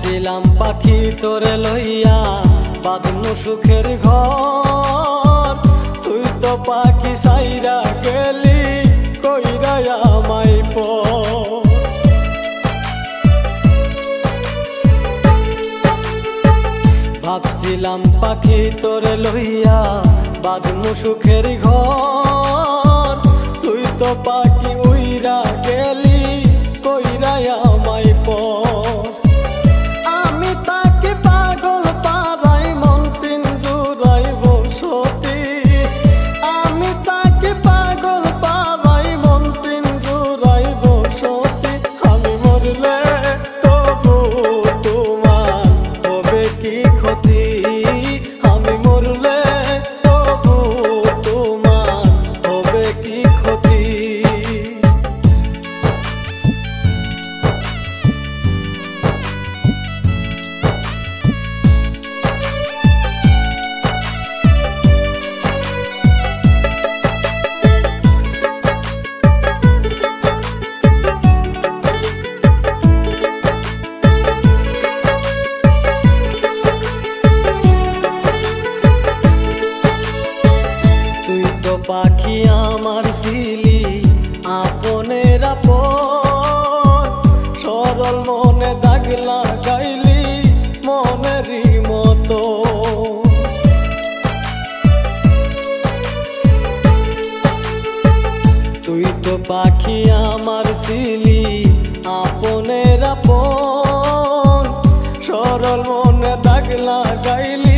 ছিলাম পাখি তোরে লইয়া বাঁধনু সুখের ঘর, তুই তো পাখি সাইরা গেলি কইরা আমায় পর। ভাবছিলাম পাখি তোরে লইয়া বাঁধনু সুখের ঘর, তুই তো পাখি উইরা গেলি কইরা আমায় পর। পাখি আমার ছিলি আপনের আপন, সরল মনে দাগ লাগাইলি মনেরই মতো। তুই তো পাখি আমার ছিলি আপনের আপন, সরল মনে দাগ লাগাইলি